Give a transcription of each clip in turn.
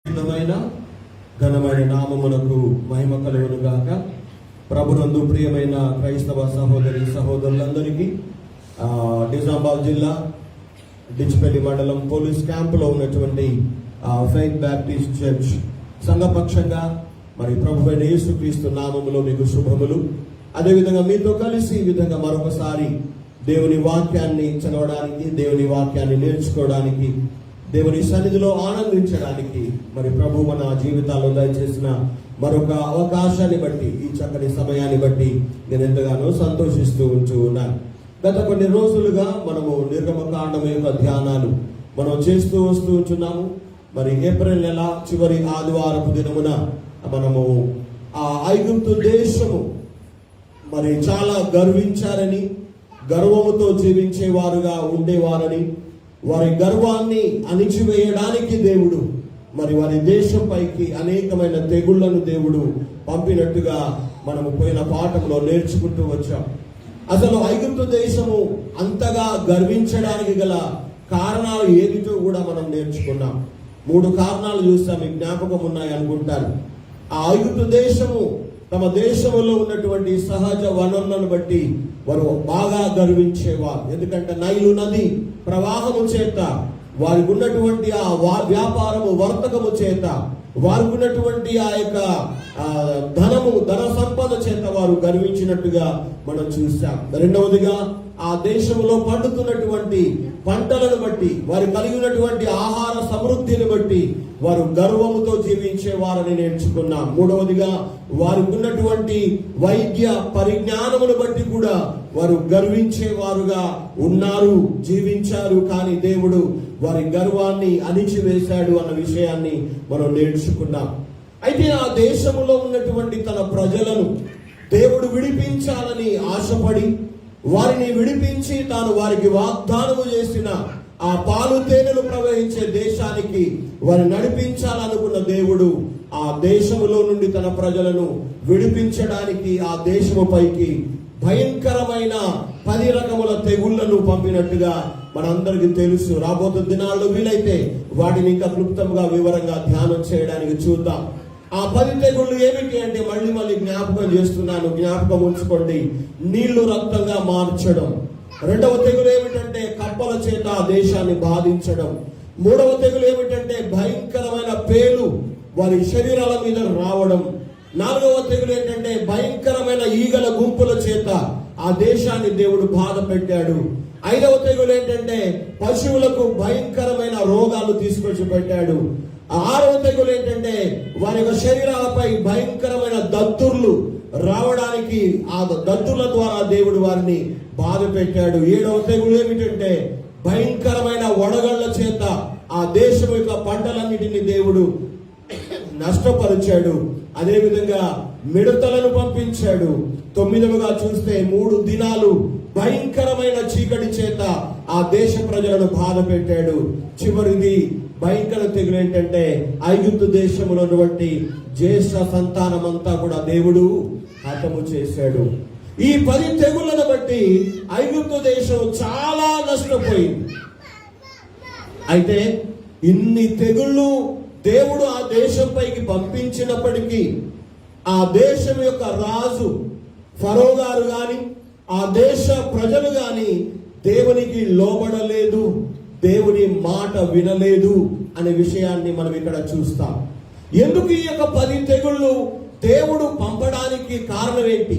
ఘనమైన నామమునకు మహిమ కలుగును గాక. ప్రభునందు ప్రియమైన క్రైస్తవ సహోదరి సహోదరులందరికీ నిజామాబాద్ జిల్లా డిచ్పల్లి మండలం పోలీస్ క్యాంపులో ఉన్నటువంటి ఫెయిత్ బ్యాప్టిస్ట్ చర్చ్ సంఘపక్షంగా మరి ప్రభువైన యేసుక్రీస్తు నామములో మీకు శుభములు. అదేవిధంగా మీతో కలిసి ఈ విధంగా మరొకసారి దేవుని వాక్యాన్ని చదవడానికి, దేవుని వాక్యాన్ని నేర్చుకోవడానికి, దేవుని సన్నిధిలో ఆనందించడానికి మరి ప్రభు మన జీవితాల్లో దయచేసిన మరొక అవకాశాన్ని బట్టి, ఈ చక్కని సమయాన్ని బట్టి నేను ఎంతగానో సంతోషిస్తూ ఉన్నాను. గత కొన్ని రోజులుగా మనము నిర్గమకాండం యొక్క ధ్యానాలు మనం చేస్తూ వస్తూ ఉంటున్నాము. మరి ఏప్రిల్ నెల చివరి ఆదివారపు దినమున మనము ఆ ఐగుప్తు దేశము మరి చాలా గర్వించారని, గర్వముతో జీవించేవారుగా ఉండేవారని, వారి గర్వాన్ని అణిచివేయడానికి దేవుడు మరి వారి దేశంపైకి అనేకమైన తెగుళ్లను దేవుడు పంపినట్టుగా మనము పోయిన పాఠంలో నేర్చుకుంటూ వచ్చాం. అసలు ఐగుప్తు దేశము అంతగా గర్వించడానికి గల కారణాలు ఏమిటో కూడా మనం నేర్చుకున్నాం. 3 కారణాలు చూస్తాం, మీకు జ్ఞాపకం ఉన్నాయి అనుకుంటారు. ఆ ఐగుప్తు దేశము తమ దేశంలో ఉన్నటువంటి సహజ వనరులను బట్టి వారు బాగా గర్వించేవారు. ఎందుకంటే నైలు నది ప్రవాహము చేత, వారికి ఉన్నటువంటి ఆ వ్యాపారము వర్తకము చేత, వారికి ఉన్నటువంటి ఆ యొక్క ధన సంపద చేత వారు గర్వించినట్టుగా మనం చూసాం. రెండవదిగా ఆ దేశంలో పండుతున్నటువంటి పంటలను బట్టి, వారు కలిగినటువంటి ఆహార సమృద్ధిని బట్టి వారు గర్వముతో జీవించేవారని నేర్చుకున్నాం. మూడవదిగా వారికి ఉన్నటువంటి వైద్య పరిజ్ఞానమును బట్టి కూడా వారు గర్వించేవారుగా ఉన్నారు, జీవించారు. కానీ దేవుడు వారి గర్వాన్ని అణిచివేశాడు అన్న విషయాన్ని మనం నేర్చుకున్నాం. అయితే ఆ దేశములో ఉన్నటువంటి తన ప్రజలను దేవుడు విడిపించాలని ఆశపడి, వారిని విడిపించి తాను వారికి వాగ్దానము చేసిన ఆ పాలు తేనెలు ప్రవహించే దేశానికి వారు నడిపించాలనుకున్న దేవుడు ఆ దేశములో నుండి తన ప్రజలను విడిపించడానికి ఆ దేశము పైకి భయంకరమైన 10 రకముల తెగుళ్లను పంపినట్టుగా మనందరికీ తెలుసు. రాబోతున్న దినాల్లో వీలైతే వాటిని ఇంకా క్లుప్తంగా వివరంగా ధ్యానం చేయడానికి చూద్దాం. ఆ 10 తెగుళ్ళు ఏమిటి అంటే మళ్ళీ జ్ఞాపకం చేస్తున్నాను, జ్ఞాపకం ఉంచుకోండి. నీళ్లు రక్తంగా మార్చడం. రెండవ తెగులు ఏమిటంటే కప్పల చేత ఆ దేశాన్ని బాధించడం. మూడవ తెగులు ఏమిటంటే భయంకరమైన పేలు వారి శరీరాల మీద రావడం. నాలుగవ తెగులు ఏంటంటే భయంకరమైన ఈగల గుంపుల చేత ఆ దేశాన్ని దేవుడు బాధ పెట్టాడు. ఐదవ తెగులు ఏంటంటే పశువులకు భయంకరమైన రోగాలు తీసుకొచ్చి పెట్టాడు. ఆరవ తెగులు ఏంటంటే వారి యొక్క శరీరాలపై భయంకరమైన దద్దుర్లు రావడానికి ఆ దద్దుర్ల ద్వారా దేవుడు వారిని బాధ పెట్టాడు. ఏడవ తెగులు ఏమిటంటే భయంకరమైన వడగళ్ల చేత ఆ దేశం యొక్క పంటలన్నిటిని దేవుడు నష్టపరిచాడు. అదేవిధంగా మిడతలను పంపించాడు. 9వగా చూస్తే 3 దినాలు భయంకరమైన చీకటి చేత ఆ దేశ ప్రజలను బాధ పెట్టాడు. చివరిది భయంకర తెగులు ఏంటంటే ఐగుప్తు దేశంలో ఉన్నటువంటి జ్యేష్ఠ సంతానం అంతా కూడా దేవుడు హతము చేశాడు. ఈ 10 తెగుళ్లను బట్టి ఐగుప్తు దేశం చాలా నష్టపోయింది. అయితే ఇన్ని తెగుళ్ళు దేవుడు ఆ దేశంపైకి పంపించినప్పటికీ ఆ దేశం యొక్క రాజు ఫరో గారు గాని, ఆ దేశ ప్రజలు గాని దేవునికి లోబడలేదు, దేవుని మాట వినలేదు అనే విషయాన్ని మనం ఇక్కడ చూస్తాం. ఎందుకు ఈ యొక్క 10 తెగుళ్ళు దేవుడు పంపడానికి కారణం ఏంటి?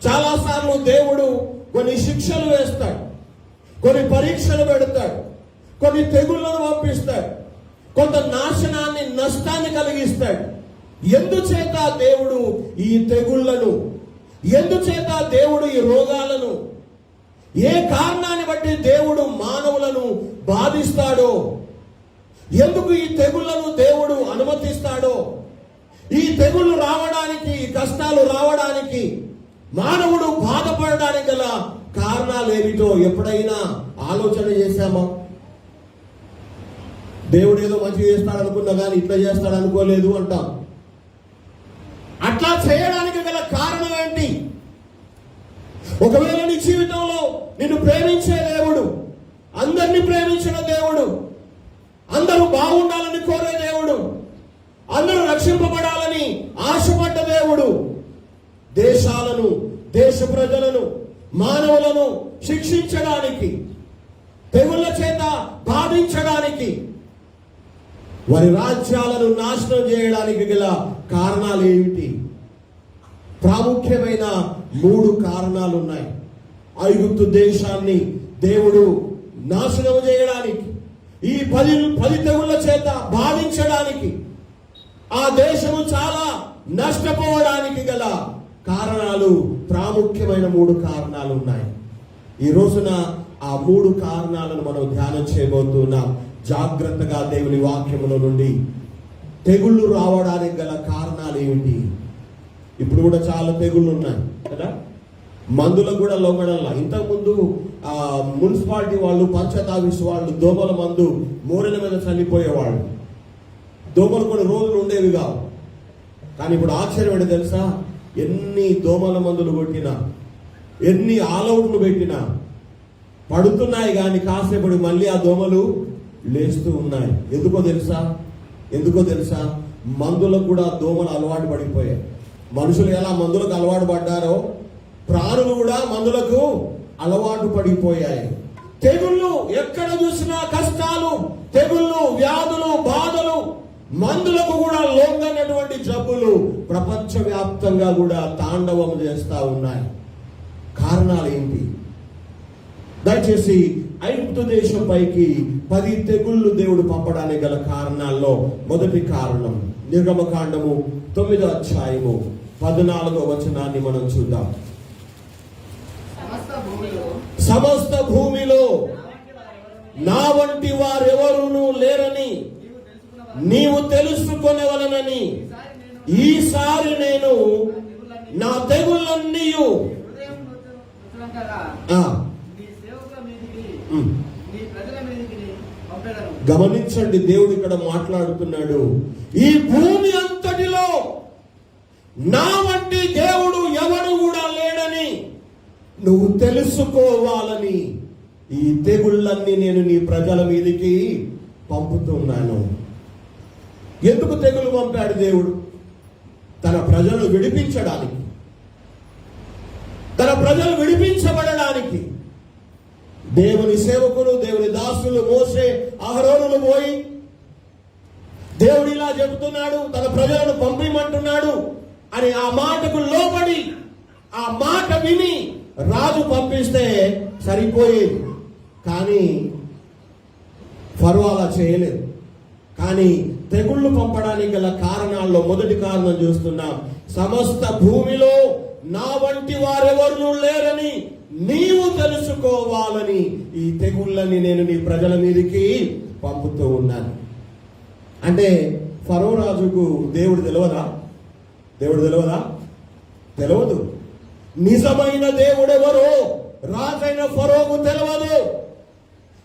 చాలాసార్లు దేవుడు కొన్ని శిక్షలు వేస్తాడు, కొన్ని పరీక్షలు పెడతాడు, కొన్ని తెగుళ్లను పంపిస్తాడు, కొంత నాశనాన్ని, నష్టాన్ని కలిగిస్తాడు. ఎందుచేత దేవుడు ఈ తెగుళ్లను, ఎందుచేత దేవుడు ఈ రోగాలను, ఏ కారణాన్ని బట్టి దేవుడు మానవులను బాధిస్తాడో, ఎందుకు ఈ తెగుళ్లను దేవుడు అనుమతిస్తాడో, ఈ తెగుళ్లు రావడానికి, ఈ కష్టాలు రావడానికి, మానవుడు బాధపడడానికి గల కారణాలు ఏమిటో ఎప్పుడైనా ఆలోచన చేశామా? దేవుడు ఏదో మంచి చేస్తాడనుకున్నా కానీ ఇట్లా చేస్తాడనుకోలేదు అంటాం. అట్లా చేయడానికి గల కారణం ఏంటి? ఒకవేళ నీ జీవితంలో నిన్ను ప్రేమించే దేవుడు, అందరినీ ప్రేమించిన దేవుడు, అందరూ బాగుండాలని కోరే దేవుడు, అందరూ రక్షింపబడాలని ఆశపడ్డ దేవుడు, దేశాలను, దేశ ప్రజలను, మానవులను శిక్షించడానికి, తెగుళ్ళ చేత బాధించడానికి, వారి రాజ్యాలను నాశనం చేయడానికి గల కారణాలు ఏమిటి? ప్రాముఖ్యమైన 3 కారణాలు ఉన్నాయి. ఐగుప్తు దేశాన్ని దేవుడు నాశనం చేయడానికి, ఈ 10 తెగుళ్ళ చేత బాధించడానికి, ఆ దేశము చాలా నష్టపోవడానికి గల కారణాలు, ప్రాముఖ్యమైన 3 కారణాలు ఉన్నాయి. ఈ రోజున ఆ 3 కారణాలను మనం ధ్యానం చేయబోతున్నాం. జాగ్రత్తగా దేవుని వాక్యముల నుండి తెగుళ్ళు రావడానికి గల కారణాలు ఏమిటి? ఇప్పుడు కూడా చాలా తెగుళ్ళు ఉన్నాయి కదా, మందులకు కూడా లొంగడంలా. ఇంతకుముందు మున్సిపాలిటీ వాళ్ళు, పంచాయత్ వాళ్ళు దోమల మందు మోరెల మీద చల్లిపోయేవాళ్ళు. దోమలు కొన్ని రోజులు ఉండేవి కావు. కానీ ఇప్పుడు ఆశ్చర్యం ఏంటో తెలుసా? ఎన్ని దోమల మందులు కొట్టినా, ఎన్ని ఆల్అవుట్లు పెట్టినా పడుతున్నాయి, కానీ కాసేపటి మళ్ళీ ఆ దోమలు లేస్తూ ఉన్నాయి. ఎందుకో తెలుసా? మందులకు కూడా దోమలు అలవాటు పడిపోయాయి. మనుషులు ఎలా మందులకు అలవాటు పడ్డారో, ప్రాణులు కూడా మందులకు అలవాటు పడిపోయాయి. తెగుళ్ళు ఎక్కడ చూసినా కష్టాలు, తెగుళ్ళు, వ్యాధులు, బాధలు, మందులకు కూడా లొంగనటువంటి జబ్బులు ప్రపంచవ్యాప్తంగా కూడా తాండవం చేస్తా ఉన్నాయి. కారణాలు ఏంటి? దయచేసి ఐగుప్తు దేశం పైకి 10 తెగుళ్ళు దేవుడు పంపడానికి గల కారణాల్లో మొదటి కారణం, నిర్గమకాండము 9వ అధ్యాయము 14వ వచనాన్ని మనం చూద్దాం. సమస్త భూమిలో నా వంటి వారెవరునూ లేరని నీవు తెలుసుకొనవలనని ఈసారి నేను నా తెగుళ్ళన్నీ గమనించండి, దేవుడు ఇక్కడ మాట్లాడుతున్నాడు. ఈ భూమి అంతటిలో నా వంటి దేవుడు ఎవడు కూడా లేడని నువ్వు తెలుసుకోవాలని ఈ తెగుళ్ళన్నీ నేను నీ ప్రజల మీదకి పంపుతున్నాను. ఎందుకు తెగులు పంపాడు దేవుడు? తన ప్రజలు విడిపించడానికి, తన ప్రజలు విడిపించబడడానికి. దేవుని సేవకులు, దేవుని దాసులు మోసే, అహరోనులు పోయి దేవుడు ఇలా చెబుతున్నాడు, తన ప్రజలను పంపిమంటున్నాడు అని ఆ మాటకు లోబడి, ఆ మాట విని రాజు పంపిస్తే సరిపోయేది. కానీ ఫరో అలా చేయలేదు. కానీ తెగుళ్ళు పంపడానికి గల కారణాల్లో మొదటి కారణం చూస్తున్నాం. సమస్త భూమిలో నా వంటి వారెవరు లేరని నీవు తెలుసుకోవాలని ఈ తెగుళ్ళని నేను నీ ప్రజల మీదకి పంపుతూ ఉన్నాను. అంటే ఫరో రాజుకు దేవుడు తెలియదా? తెలియదు. నిజమైన దేవుడెవరో రాజైన ఫరోకు తెలియదు.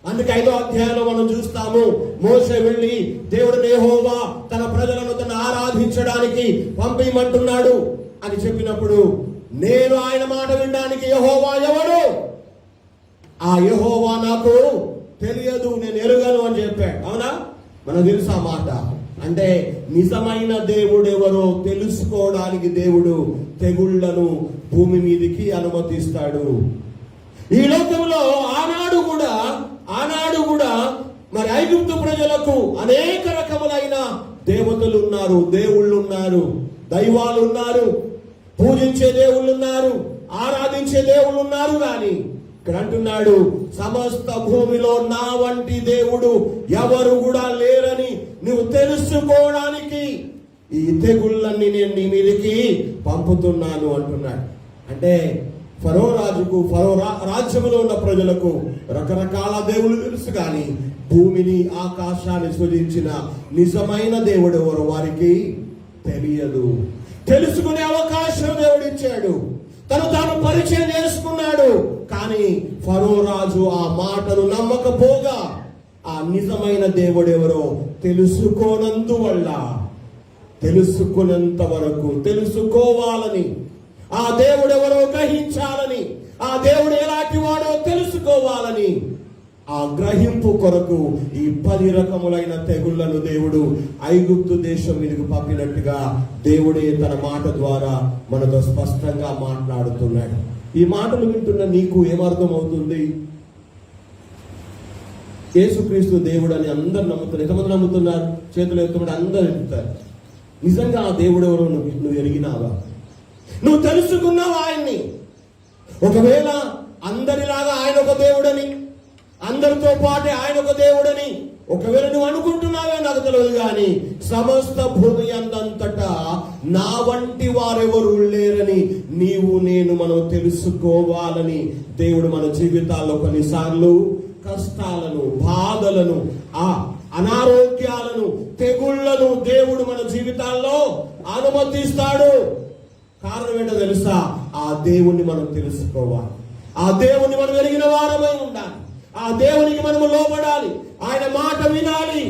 అందుకే 5వ అధ్యాయంలో మనం చూస్తాము, మోషే వెళ్ళి దేవుడు యెహోవా తన ప్రజలను తను ఆరాధించడానికి పంపిమంటున్నాడు అని చెప్పినప్పుడు, నేను ఆయన మాట వినడానికి యెహోవా ఎవరు? ఆ యెహోవా నాకు తెలియదు, నేను ఎరుగను అని చెప్పాడు. అవునా? మనకు తెలుసు ఆ మాట. అంటే నిజమైన దేవుడు ఎవరో తెలుసుకోవడానికి దేవుడు తెగుళ్లను భూమి మీదకి అనుమతిస్తాడు. ఈ లోకంలో ఆనాడు కూడా మరి ఐగుప్తు ప్రజలకు అనేక రకములైన దేవతలు ఉన్నారు, దేవుళ్ళు ఉన్నారు, దైవాలు ఉన్నారు, పూజించే దేవుళ్ళు ఉన్నారు, ఆరాధించే దేవుళ్ళు ఉన్నారు. కానీ ఇక్కడ అంటున్నాడు, సమస్త భూమిలో నా వంటి దేవుడు ఎవరు కూడా లేరని నువ్వు తెలుసుకోవడానికి ఈ తెగుళ్ళన్నీ నేను నీ మీదకి పంపుతున్నాను అంటున్నాడు. అంటే ఫరో రాజుకు, ఫరో రాజ్యంలో ఉన్న ప్రజలకు రకరకాల దేవుళ్ళు తెలుసు, కానీ భూమిని ఆకాశాన్ని సృజించిన నిజమైన దేవుడు ఎవరు వారికి తెలియదు. తెలుసుకునే అవకాశం దేవుడు ఇచ్చాడు, తను తాను పరిచయం చేసుకున్నాడు. కానీ ఫరో రాజు ఆ మాటను నమ్మకపోగా ఆ నిజమైన దేవుడు ఎవరో తెలుసుకున్నంత వరకు తెలుసుకోవాలని, ఆ దేవుడు ఎవరో గ్రహించాలని, ఆ దేవుడు ఎలాంటి వాడో తెలుసుకోవాలని ఆ గ్రహింపు కొరకు ఈ 10 రకములైన తెగుళ్లను దేవుడు ఐగుప్తు దేశం మీదకు పంపినట్టుగా దేవుడే తన మాట ద్వారా మనతో స్పష్టంగా మాట్లాడుతున్నాడు. ఈ మాటలు వింటున్న నీకు ఏమర్థం అవుతుంది? యేసుక్రీస్తు దేవుడు అని అందరు నమ్ముతున్నారు. ఎంతమంది నమ్ముతున్నారు? చేతులు ఎత్తుకుంటే అందరు ఎత్తుతారు. నిజంగా ఆ దేవుడు ఎవరో నువ్వు ఎరిగినావా? నువ్వు తెలుసుకున్నావు ఆయన్ని? ఒకవేళ అందరిలాగా ఆయన ఒక దేవుడని, అందరితో పాటే ఆయన ఒక దేవుడని ఒకవేళ నువ్వు అనుకుంటున్నావే నాకు తెలియదు, కానీ సమస్త భూమి అందంతటా నా వంటి వారెవరు లేరని నేను మనం తెలుసుకోవాలని దేవుడు మన జీవితాల్లో కొన్నిసార్లు కష్టాలను, బాధలను, అనారోగ్యాలను, తెగుళ్లను దేవుడు మన జీవితాల్లో అనుమతిస్తాడు. కారణం ఏంటో తెలుసా? ఆ దేవుణ్ణి మనం తెలుసుకోవాలి. ఆ దేవుణ్ణి మనం ఎరిగిన వారమై ఉండాలి. ఆ దేవునికి మనము లోబడాలి. ఆయన మాట వినాలి.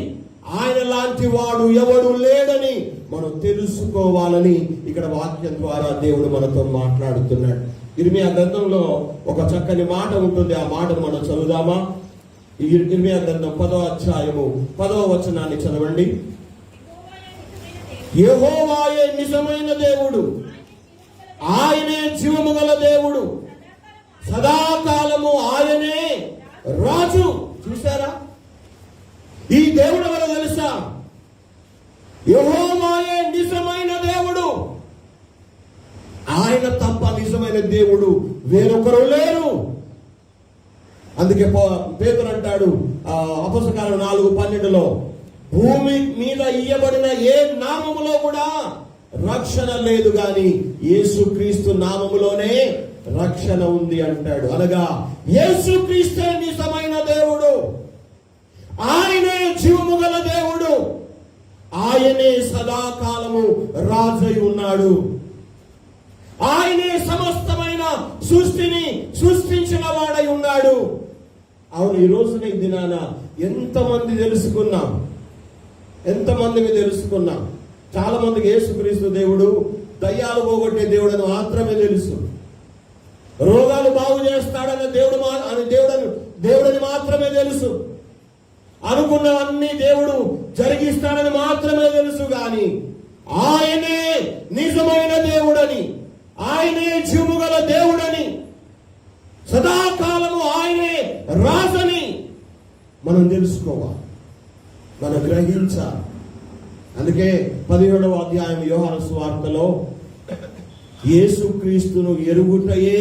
ఆయన లాంటి వాడు ఎవడు లేడని మనం తెలుసుకోవాలని ఇక్కడ వాక్యం ద్వారా దేవుడు మనతో మాట్లాడుతున్నాడు. ఇర్మియా గ్రంథంలో ఒక చక్కని మాట ఉంటుంది. ఆ మాటను మనం చదువుదామా? ఇర్మియా గ్రంథం 10వ అధ్యాయము 10వ వచనాన్ని చదవండి. యెహోవాయే నిజమైన దేవుడు, ఆయనే జీవము గల దేవుడు, సదాకాలము ఆయనే రాజు. చూసారా? ఈ దేవుడు ఎవరో తెలుసా? యెహోవాయే నిజమైన దేవుడు. ఆయన తప్ప నిజమైన దేవుడు వేరొకరు లేరు. అందుకే పేతురు అంటాడు అపోస్తలుల కార్యములు 4:12లో, భూమి మీద ఇయ్యబడిన ఏ నామములో కూడా రక్షణ లేదు, గాని యేసుక్రీస్తు నామములోనే రక్షణ ఉంది అంటాడు. అనగా యేసుక్రీస్తే నిజమైన దేవుడు, ఆయనే జీవము గల దేవుడు, ఆయనే సదాకాలము రాజై ఉన్నాడు, ఆయనే సమస్తమైన సృష్టిని సృష్టించిన వాడై ఉన్నాడు. అవును, ఈ రోజున ఈ దినాన ఎంతమంది తెలుసుకున్నాం? చాలా మందికి యేసుక్రీస్తు దేవుడు దయ్యాలు పోగొట్టే దేవుడు అని మాత్రమే తెలుసు. రోగాలు బాగు చేస్తాడన్న దేవుడని మాత్రమే తెలుసు. అనుకున్నవన్నీ దేవుడు జరిగిస్తాడని మాత్రమే తెలుసు. గాని ఆయనే నిజమైన దేవుడని, ఆయనే జీవముగల దేవుడని, సదాకాలము ఆయనే రాజని మనం తెలుసుకోవాలి, మనం గ్రహించాలి. అందుకే 17వ అధ్యాయం యోహాను సువార్తలో యేసుక్రీస్తును ఎరుగుటయే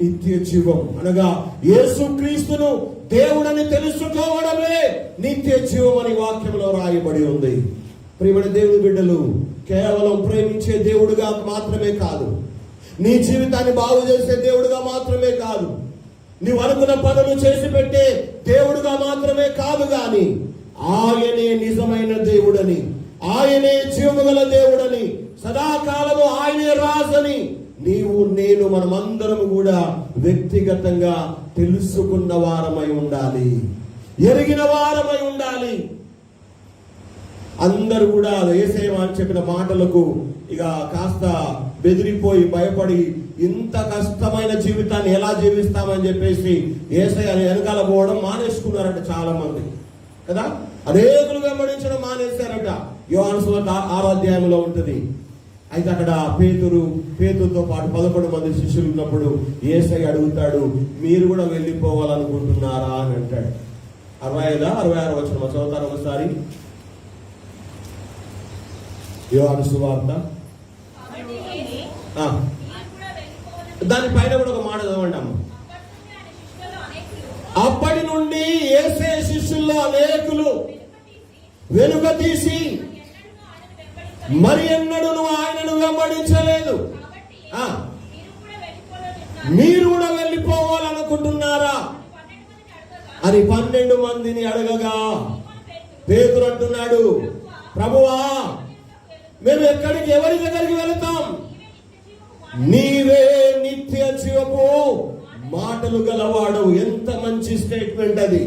నిత్య జీవం, అనగా యేసుక్రీస్తును దేవుడని తెలుసుకోవడమే నిత్య జీవం అని వాక్యంలో రాయబడి ఉంది. ప్రియమైన దేవుని బిడ్డలు, కేవలం ప్రేమించే దేవుడుగా మాత్రమే కాదు, నీ జీవితాన్ని బాగు చేసే దేవుడుగా మాత్రమే కాదు, నీవు అనుకున్న పనులు చేసి పెట్టే దేవుడుగా మాత్రమే కాదు, గాని ఆయనే నిజమైన దేవుడని, ఆయనే జీవము గల దేవుడని, సదాకాలము ఆయనే రాజని నేను మనమందరం కూడా వ్యక్తిగతంగా తెలుసుకున్న వారమై ఉండాలి, ఎరిగిన వారమై ఉండాలి. అందరూ కూడా యేసయ్య అని చెప్పిన మాటలకు ఇక కాస్త బెదిరిపోయి భయపడి ఇంత కష్టమైన జీవితాన్ని ఎలా జీవిస్తామని చెప్పేసి యేసయ్య వెనకాల పోవడం మానేసుకున్నారట చాలా మంది కదా. అనేకులు వెంబడించడం మానేశారట. యోహాను సువార్త 6వ అధ్యాయంలో ఉంటుంది. అయితే అక్కడ పేతురుతో పాటు 11 మంది శిష్యులు ఉన్నప్పుడు యేసయ్య అడుగుతాడు, మీరు కూడా వెళ్ళిపోవాలనుకుంటున్నారా అని అంటాడు. 65-66 వచనం చదువుతారు ఒకసారి. యోహాను సువార్త దానిపైన కూడా ఒక మాట చదవండి అమ్మ. అప్పటి నుండి యేసయ్య శిష్యుల్లో అనేకులు వెనుక తీసి మరి ఎన్నడూ ఆయనను వెంబడించలేదు. మీరు కూడా వెళ్ళిపోవాలనుకుంటున్నారా అని 12 మందిని అడగగా పేతురు అంటున్నాడు, ప్రభువా, మేము ఎవరి దగ్గరికి వెళతాం? నీవే నిత్య జీవపు మాటలు గలవాడు. ఎంత మంచి స్టేట్మెంట్ అది.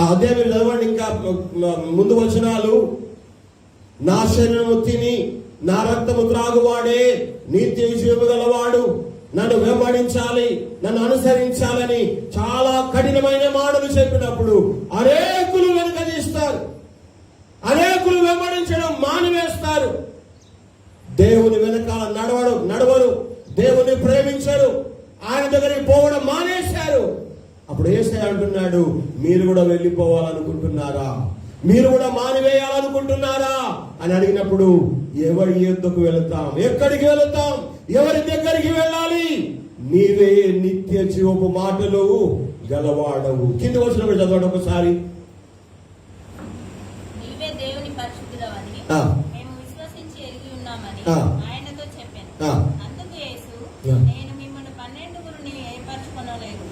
అదే మీరు చదవండి ఇంకా ముందు వచనాలు. నా శరీరము తిని నా రక్తము త్రాగువాడే నిత్య జీవము గలవాడు, నన్ను వెంబడించాలి, నన్ను అనుసరించాలని చాలా కఠినమైన మాటలు చెప్పినప్పుడు అనేకులు వెనుకదీస్తారు, అనేకులు వెంబడించడం మానివేస్తారు. దేవుని వెనకాల నడవరు, దేవుని ప్రేమించరు, ఆయన దగ్గరికి పోవడం మానేశారు. అప్పుడు యేసయ్య అంటున్నాడు, మీరు కూడా వెళ్ళిపోవాలనుకుంటున్నారా, మీరు కూడా మానివేయాలనుకుంటున్నారా అని అడిగినప్పుడు ఎవరి యుద్ధకు వెళతాం, ఎక్కడికి వెళతాం, ఎవరి దగ్గరికి వెళ్ళాలి? నీవే నిత్య జీవపు మాటలు గలవాడవు. కింది వచ్చినప్పుడు చదవండి ఒకసారి. నీవే దేవుని పరిశుద్ధుడవని మేము విశ్వసించి ఎరిగి ఉన్నామని ఆయనతో చెప్పాను. అందుకు యేసు, నేను మిమ్మల్ని 12 ఏర్పరచుకొనలేదు,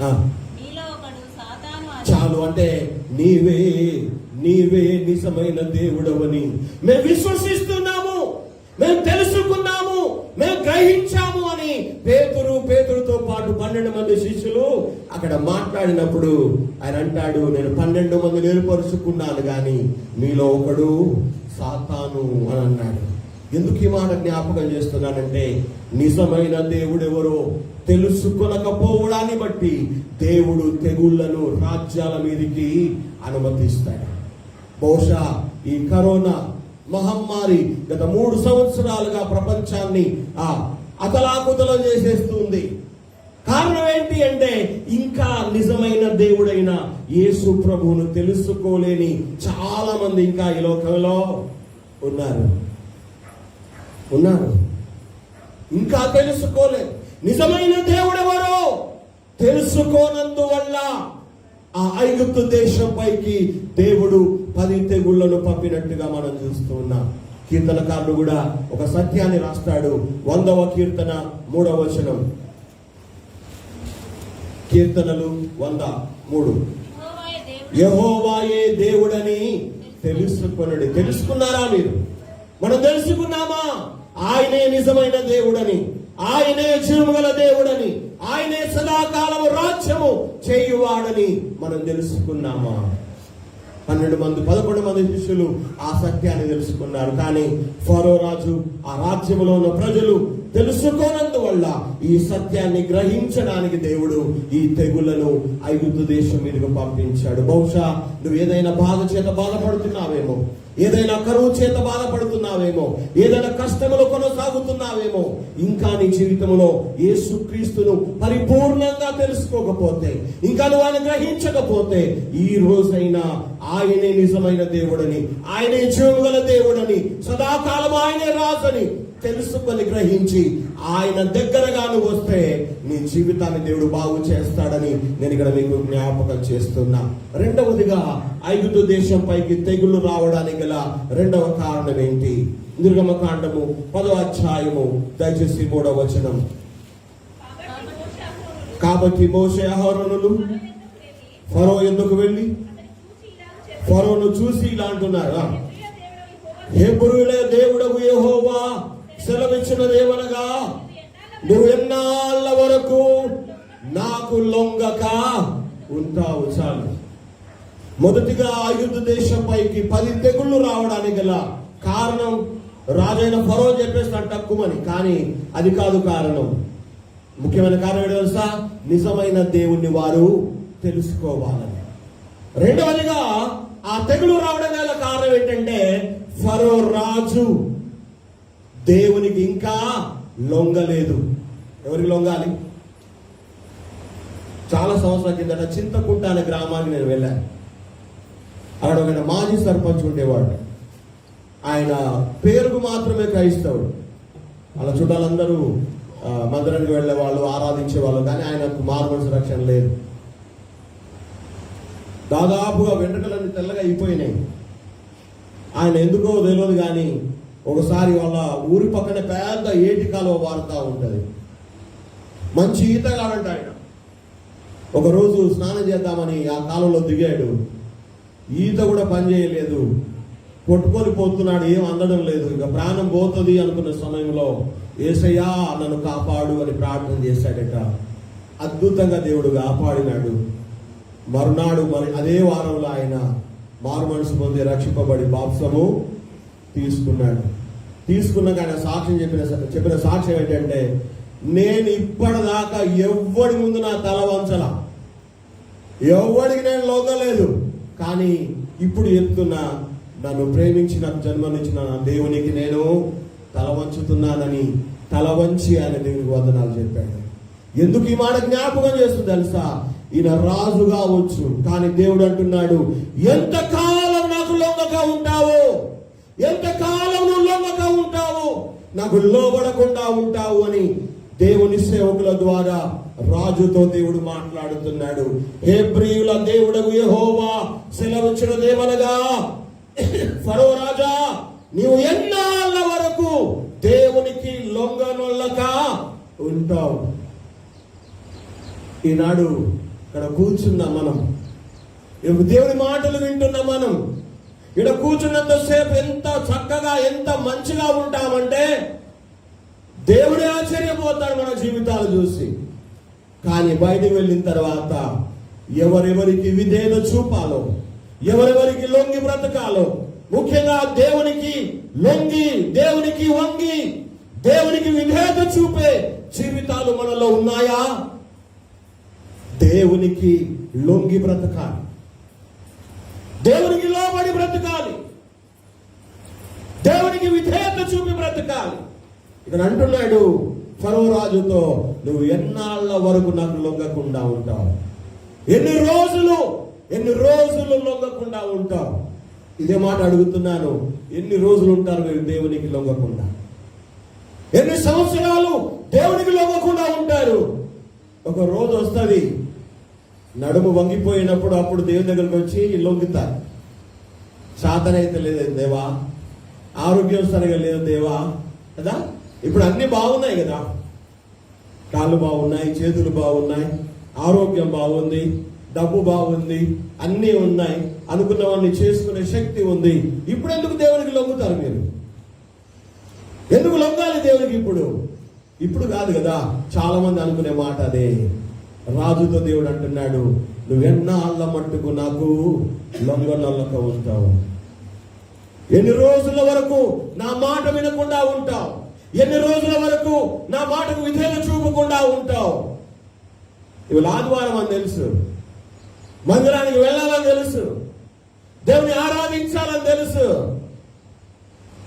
మీలో ఒకడు సాతాను. చాలు, అంటే నీవే నిజమైన దేవుడవని మేము విశ్వసిస్తున్నాము, మేము తెలుసుకున్నాము, మేము గ్రహించాము అని పేతురుతో పాటు 12 మంది శిష్యులు అక్కడ మాట్లాడినప్పుడు ఆయన అంటాడు, నేను 12 మందిని ఏర్పరుచుకున్నాను కానీ మీలో ఒకడు సాతాను అని అన్నాడు. ఎందుకు ఈ మాట జ్ఞాపకం చేస్తున్నానంటే, నిజమైన దేవుడు ఎవరో తెలుసుకొనకపోవడాన్ని బట్టి దేవుడు తెగుళ్లను రాజ్యాల మీదకి అనుమతిస్తాడు. బహుశా ఈ కరోనా మహమ్మారి గత 3 సంవత్సరాలుగా ప్రపంచాన్ని అతలాకుతలం చేసేస్తుంది. కారణం ఏంటి అంటే, ఇంకా నిజమైన దేవుడైన యేసు ప్రభువును తెలుసుకోలేని చాలా మంది ఇంకా ఈ లోకంలో ఉన్నారు. ఇంకా తెలుసుకోలేదు. నిజమైన దేవుడెవరో తెలుసుకోనందువల్ల ఆ ఐగుప్తు దేశం పైకి దేవుడు 10 తెగుళ్లను పంపినట్టుగా మనం చూస్తూ ఉన్నాం. కీర్తనకారుడు కూడా ఒక సత్యాన్ని రాస్తాడు. 100వ కీర్తన 3వ వచనం. కీర్తనలు 100:3. యెహోవాయే దేవుడని తెలుసుకొనుడి. తెలుసుకున్నారా మీరు? మనం తెలుసుకున్నామా? ఆయనే నిజమైన దేవుడని, ఆయనే జీవముగల దేవుడని, ఆయనే సదాకాలము రాజ్యము చేయువాడని మనం తెలుసుకున్నామా? 11 మంది శిష్యులు ఆ సత్యాన్ని తెలుసుకున్నారు. కానీ ఫరో రాజు, ఆ రాజ్యంలో ఉన్న ప్రజలు తెలుసుకోనందువల్ల ఈ సత్యాన్ని గ్రహించడానికి దేవుడు ఈ తెగుళ్లను ఐగుప్తు దేశం మీదకు పంపించాడు. బహుశా నువ్వు ఏదైనా బాధ చేత బాధపడుతున్నావేమో, ఏదైనా కరువు చేత బాధపడుతున్నావేమో, ఏదైనా కష్టములు కొనసాగుతున్నావేమో, ఇంకా నీ జీవితంలో యేసుక్రీస్తును పరిపూర్ణంగా తెలుసుకోకపోతే, ఇంకా నువ్వు ఆయన గ్రహించకపోతే, ఈ రోజైనా ఆయనే నిజమైన దేవుడని, ఆయనే జీవముగల దేవుడని, సదాకాలం ఆయనే రాజని తెలుసుకొని గ్రహించి ఆయన దగ్గరగా నువ్వు వస్తే నీ జీవితాన్ని దేవుడు బాగు చేస్తాడని నేను ఇక్కడ మీకు జ్ఞాపకం చేస్తున్నా. రెండవదిగా ఐగుప్తు దేశం పైకి తెగులు రావడానికి గల రెండవ కారణం ఏంటి? నిర్గమకాండము 10వ అధ్యాయము దయచేసి 3వ వచనం. కాబట్టి మోషే అహరోనులు ఫరో ఎందుకు వెళ్ళి ఫరోను చూసి ఇలా అంటున్నారు, హెబ్రీయుల దేవుడగు యెహోవా సెలవిచ్చినదేమనగా, నువ్వు ఎన్నాళ్ళ వరకు నాకు లొంగక ఉంటావు. చాలు. మొదటిగా ఐగుప్తు దేశం పైకి 10 తెగుళ్లు రావడానికి గల కారణం రాజైన ఫరో చెప్పేస్తాడు తక్కువని, కానీ అది కాదు కారణం. ముఖ్యమైన కారణం ఏంటో తెలుసా? నిజమైన దేవుణ్ణి వారు తెలుసుకోవాలని. రెండవదిగా ఆ తెగులు రావడం గల కారణం ఏంటంటే, ఫరో రాజు దేవునికి ఇంకా లొంగలేదు. ఎవరికి లొంగాలి? చాలా సంవత్సరాల కిందట చింతకుంట అనే గ్రామానికి నేను వెళ్ళాను. అక్కడ ఒక మాజీ సర్పంచ్ ఉండేవాడు. ఆయన పేరుకు మాత్రమే క్రైస్తవుడు. అలా చుట్టాలందరూ మందిరానికి వెళ్ళే వాళ్ళు, ఆరాధించే వాళ్ళు, కానీ ఆయనకు మారుమనసు రక్షణ లేదు. దాదాపుగా వెంట్రుకలన్నీ తెల్లగా అయిపోయినాయి. ఆయన ఎందుకో తెలియదు కానీ ఒకసారి వాళ్ళ ఊరి పక్కన పెద్ద ఏటి కాలువ వారుతా ఉంటుంది. మంచి ఈతగాడంట ఆయన. ఒకరోజు స్నానం చేద్దామని ఆ కాలువలో దిగాడు. ఈత కూడా పని చేయలేదు, కొట్టుకొని పోతున్నాడు, ఏం అందడం లేదు. ఇక ప్రాణం పోతుంది అనుకున్న సమయంలో యేసయ్యా నన్ను కాపాడు అని ప్రార్థన చేశాడట. అద్భుతంగా దేవుడు కాపాడినాడు. మరునాడు మరి అదే వారంలో ఆయన మారు మనసు పొంది రక్షింపబడి బాప్సము తీసుకున్నాడు. తీసుకున్నాక ఆయన సాక్ష్యం చెప్పిన సాక్ష్యం ఏంటంటే, నేను ఇప్పటిదాకా ఎవ్వడి ముందు నా తల వంచలా, ఎవ్వడికి నేను లొంగలేదు. కానీ ఇప్పుడు చెప్తున్నా, నన్ను ప్రేమించి నాకు జన్మనిచ్చిన నా దేవునికి నేను తల వంచుతున్నానని, తల వంచి ఆయన దేవునికి వందనాలు చెప్పాడు. ఎందుకు ఈ మాట జ్ఞాపకం చేస్తుంది తెలుసా? ఈయన రాజు కావచ్చు, కానీ దేవుడు అంటున్నాడు, ఎంతకాలం నాకు లొంగక ఉంటావు, ఎంతకాలం నువ్వు లొంగక ఉంటావు, నాకు లోబడకుండా ఉంటావు అని దేవుని సేవకుల ద్వారా రాజుతో దేవుడు మాట్లాడుతున్నాడు. హెబ్రీయుల దేవుడగు యెహోవా సెలవిచ్చినదేమనగా, ఫరో రాజా, నీవు ఎన్నాళ్ళ వరకు దేవునికి లొంగనొల్లక ఉంటావు? ఈనాడు ఇక్కడ కూర్చున్నాం మనం, దేవుని మాటలు వింటున్నాం మనం. ఇక్కడ కూర్చున్నంతసేపు ఎంత చక్కగా, ఎంత మంచిగా ఉంటామంటే దేవుడే ఆశ్చర్యపోతాడు మన జీవితాలు చూసి. కానీ బయటికి వెళ్ళిన తర్వాత ఎవరెవరికి విధేయత చూపాలో, ఎవరెవరికి లొంగి బ్రతకాలో, ముఖ్యంగా దేవునికి లొంగి, దేవునికి వంగి, దేవునికి విధేయత చూపే జీవితాలు మనలో ఉన్నాయా? దేవునికి లొంగి బ్రతకాలి, దేవునికి లోబడి బ్రతకాలి, దేవునికి విధేయత చూపి బ్రతకాలి. ఇక్కడ అంటున్నాడు ఫరో రాజుతో, నువ్వు ఎన్నాళ్ళ వరకు నాకు లొంగకుండా ఉంటావు? ఎన్ని రోజులు లొంగకుండా ఉంటావు? ఇదే మాట అడుగుతున్నాను. ఎన్ని రోజులు ఉంటారు మీరు దేవునికి లొంగకుండా? ఎన్ని సంవత్సరాలు దేవునికి లొంగకుండా ఉంటారు? ఒక రోజు వస్తుంది, నడుము వంగిపోయినప్పుడు అప్పుడు దేవుని దగ్గరికి వచ్చి లొంగుతారు. శాతనైతే లేదు దేవా, ఆరోగ్యం సరిగా లేదు దేవా కదా. ఇప్పుడు అన్ని బాగున్నాయి కదా, కాళ్ళు బాగున్నాయి, చేతులు బాగున్నాయి, ఆరోగ్యం బాగుంది, డబ్బు బాగుంది, అన్నీ ఉన్నాయి, అనుకున్నవన్నీ చేసుకునే శక్తి ఉంది. ఇప్పుడు ఎందుకు దేవునికి లొంగుతారు మీరు? ఎందుకు లొంగాలి దేవునికి? ఇప్పుడు కాదు కదా. చాలా మంది అనుకునే మాట అదే. రాజుతో దేవుడు అంటున్నాడు, నువ్వెన్నాళ్ళ మట్టుకు నాకు లొంగనొల్లక ఉంటావు? ఎన్ని రోజుల వరకు నా మాట వినకుండా ఉంటావు? ఎన్ని రోజుల వరకు నా మాటకు విధేయత చూపకుండా ఉంటావు? ఇవాళ ఆదివారం అని తెలుసు, మందిరానికి వెళ్ళాలని తెలుసు, దేవుని ఆరాధించాలని తెలుసు,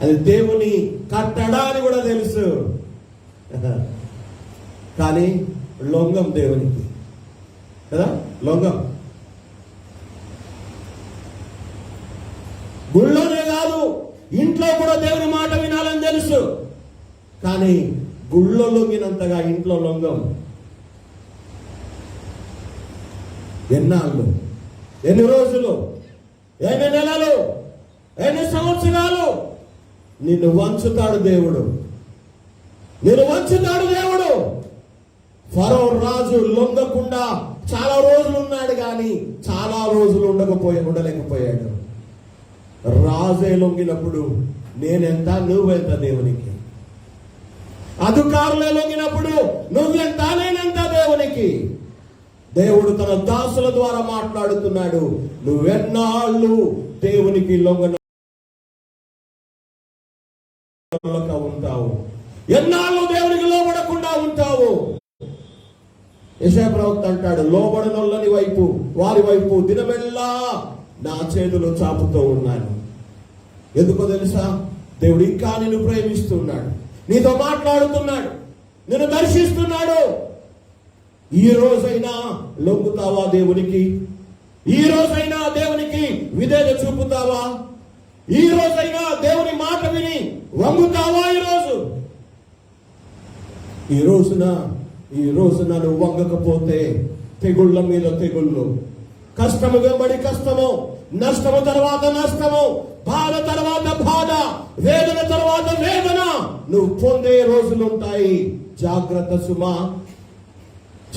అది దేవుని కట్టడా అని కూడా తెలుసు. కానీ లొంగం దేవునికి కదా, లొంగం. గుళ్ళోనే కాదు, ఇంట్లో కూడా దేవుని మాట వినాలని తెలుసు, కానీ గుళ్ళో లొంగినంతగా ఇంట్లో లొంగం. ఎన్నాళ్ళు, ఎన్ని రోజులు, ఎన్ని నెలలు, ఎన్ని సంవత్సరాలు నిన్ను వంచుతాడు దేవుడు, నిన్ను వంచుతాడు దేవుడు. ఫరో రాజు లొంగకుండా చాలా రోజులు ఉన్నాడు, కానీ చాలా రోజులు ఉండలేకపోయాడు. రాజే లొంగినప్పుడు నేనెంత, నువ్వెంత దేవునికి? అధికారులే లొంగినప్పుడు నువ్వెంత, నేనెంత దేవునికి? దేవుడు తన దాసుల ద్వారా మాట్లాడుతున్నాడు, నువ్వెన్నాళ్ళు దేవునికి లొంగన ఉంటావు? ఎన్నాళ్ళు దేవునికి లోబడకుండా ఉంటావు? యెషయా ప్రవక్త అంటాడు, లోబడనొల్లని వైపు, వారి వైపు దినమెల్లా నా చేతులు చాపుతూ ఉన్నాను. ఎందుకో తెలుసా? దేవుడు ఇంకా నిన్ను ప్రేమిస్తున్నాడు, నీతో మాట్లాడుతున్నాడు, నిన్ను దర్శిస్తున్నాడు. ఈ రోజైనా లొంగుతావా దేవునికి? ఈ రోజైనా దేవునికి విధేయత చూపుతావా? ఈ రోజైనా దేవుని మాట విని వంగుతావా? ఈ రోజున నువ్వు వంగకపోతే తెగుళ్ళ మీద తెగుళ్ళు, కష్టము వెంబడి కష్టము, నష్టము తర్వాత నష్టము, బాధ తర్వాత బాధ, వేదన తర్వాత వేదన నువ్వు పొందే రోజులు ఉంటాయి. జాగ్రత్త సుమా,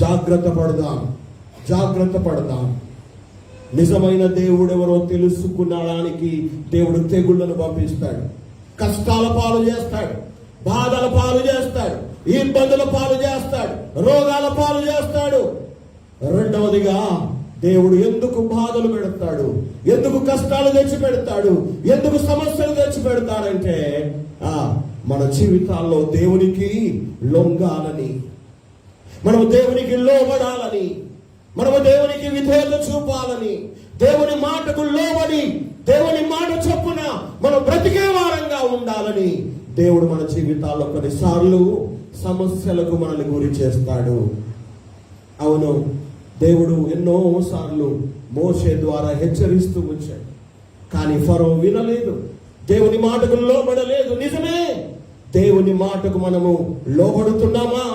జాగ్రత్త పడదాం. నిజమైన దేవుడు ఎవరో తెలుసుకునడానికి దేవుడు తెగుళ్లను పంపిస్తాడు, కష్టాల పాలు చేస్తాడు, బాధల పాలు చేస్తాడు, ఇబ్బందుల పాలు చేస్తాడు, రోగాల పాలు చేస్తాడు. రెండవదిగా దేవుడు ఎందుకు బాధలు పెడతాడు, ఎందుకు కష్టాలు తెచ్చి పెడతాడు, ఎందుకు సమస్యలు తెచ్చి పెడతాడంటే మన జీవితాల్లో దేవునికి లొంగాలని, మనము దేవునికి లోబడాలని, మనము దేవునికి విధేయత చూపాలని, దేవుని మాటకు లోబడి దేవుని మాట చొప్పున మనం బ్రతికే వారంగా ఉండాలని దేవుడు మన జీవితాల్లో కొన్నిసార్లు సమస్యలకు మనల్ని గురి చేస్తాడు. అవును, దేవుడు ఎన్నో సార్లు మోషే ద్వారా హెచ్చరిస్తూ వచ్చాడు, కానీ ఫరో వినలేదు, దేవుని మాటకు లోబడలేదు. నిజమే, దేవుని మాటకు మనము లోబడుతున్నామా,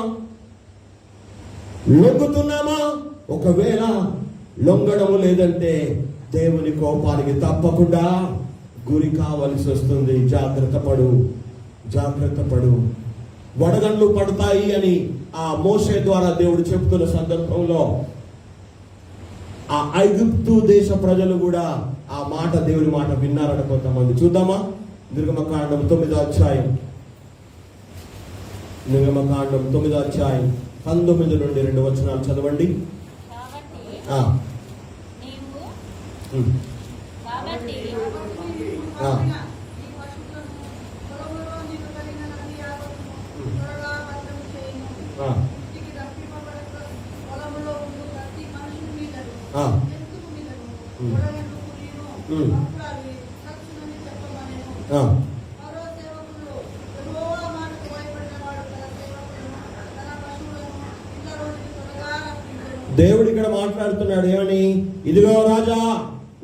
లొంగుతున్నామా? ఒకవేళ లొంగడము లేదంటే దేవుని కోపానికి తప్పకుండా గురి కావలసి వస్తుంది. జాగ్రత్త పడు. వడగండ్లు పడతాయి అని ఆ మోషే ద్వారా దేవుడు చెప్తున్న సందర్భంలో ఆ ఐగుప్తు దేశ ప్రజలు కూడా ఆ మాట, దేవుని మాట విన్నారట కొంతమంది. చూద్దామా? నిర్గమకాండం 9వ అధ్యాయం, నిర్గమకాండం 9వ అధ్యాయం 19 నుండి 2 వచనాలు చదవండి. దేవుడు ఇక్కడ మాట్లాడుతున్నాడు ఏమని? ఇదిగో రాజా,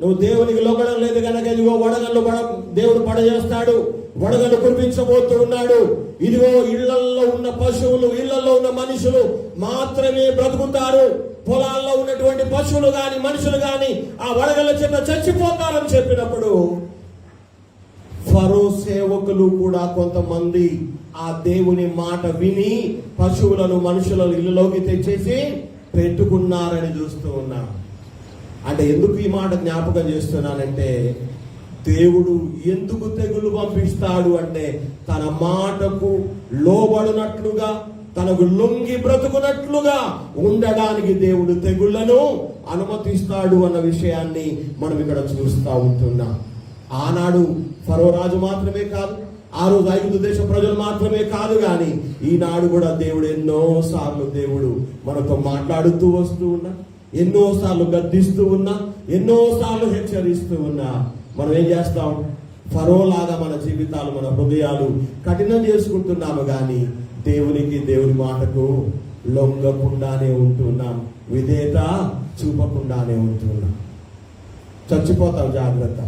నువ్వు దేవునికి లొంగడం లేదు కనుక ఇదిగో వడగళ్ళు దేవుడు పడజేస్తాడు, వడగళ్ళు కురిపించబోతూ ఉన్నాడు. ఇదిగో ఇళ్లలో ఉన్న పశువులు, ఇళ్లలో ఉన్న మనుషులు మాత్రమే బ్రతుకుతారు, పొలాల్లో ఉన్నటువంటి పశువులు గాని మనుషులు గాని ఆ వడగళ్ళ చేత చచ్చిపోతారని చెప్పినప్పుడు ఫరో సేవకులు కూడా కొంతమంది ఆ దేవుని మాట విని పశువులను మనుషులను ఇళ్ళలోకి తెచ్చేసి పెట్టుకున్నారని చూస్తూ ఉన్నాం. అంటే ఎందుకు ఈ మాట జ్ఞాపకం చేస్తున్నానంటే, దేవుడు ఎందుకు తెగులు పంపిస్తాడు అంటే తన మాటకు లోబడినట్లుగా, తనకు లొంగి బ్రతుకున్నట్లుగా ఉండడానికి దేవుడు తెగుళ్లను అనుమతిస్తాడు అన్న విషయాన్ని మనం ఇక్కడ చూస్తూ ఉంటున్నాం. ఆనాడు ఫరో రాజు మాత్రమే కాదు, ఆ రోజు ఐగుప్తు దేశ ప్రజలు మాత్రమే కాదు, కానీ ఈనాడు కూడా దేవుడు ఎన్నో సార్లు దేవుడు మనతో మాట్లాడుతూ వస్తూ ఉన్నా, ఎన్నో సార్లు గద్దిస్తూ ఉన్నా, ఎన్నో సార్లు హెచ్చరిస్తూ ఉన్నా. మనం ఏం చేస్తాం? ఫరో లాగా మన జీవితాలు, మన హృదయాలు కఠినం చేసుకుంటున్నాము, కానీ దేవునికి, దేవుని మాటకు లొంగకుండానే ఉంటున్నాం, విధేయత చూపకుండానే ఉంటున్నాం. చచ్చిపోతాం. జాగ్రత్త.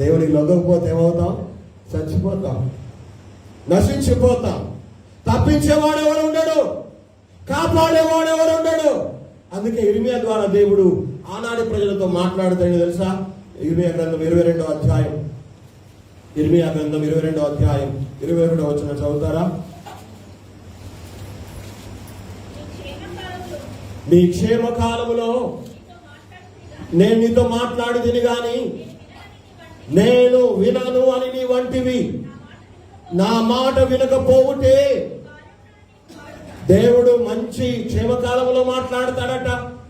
దేవునికి లొంగకపోతే ఏమవుతాం? చచ్చిపోతాం, నశించిపోతాం. తప్పించేవాడు ఎవరు ఉండడు, కాపాడేవాడు ఎవరు ఉండడు. అందుకే ఇర్మియా ద్వారా దేవుడు ఆనాటి ప్రజలతో మాట్లాడుతాడు తెలుసా? ఇర్మియా గ్రంథం 22వ అధ్యాయం, ఇర్మియా గ్రంథం 22వ అధ్యాయం 22వ వచనం చదువుతారా? నీ క్షేమ కాలములో నేను నీతో మాట్లాడితిని గాని నేను వినను అని నీ వంటివి. నా మాట వినకపోవుటే. దేవుడు మంచి క్షేమకాలంలో మాట్లాడతాడట,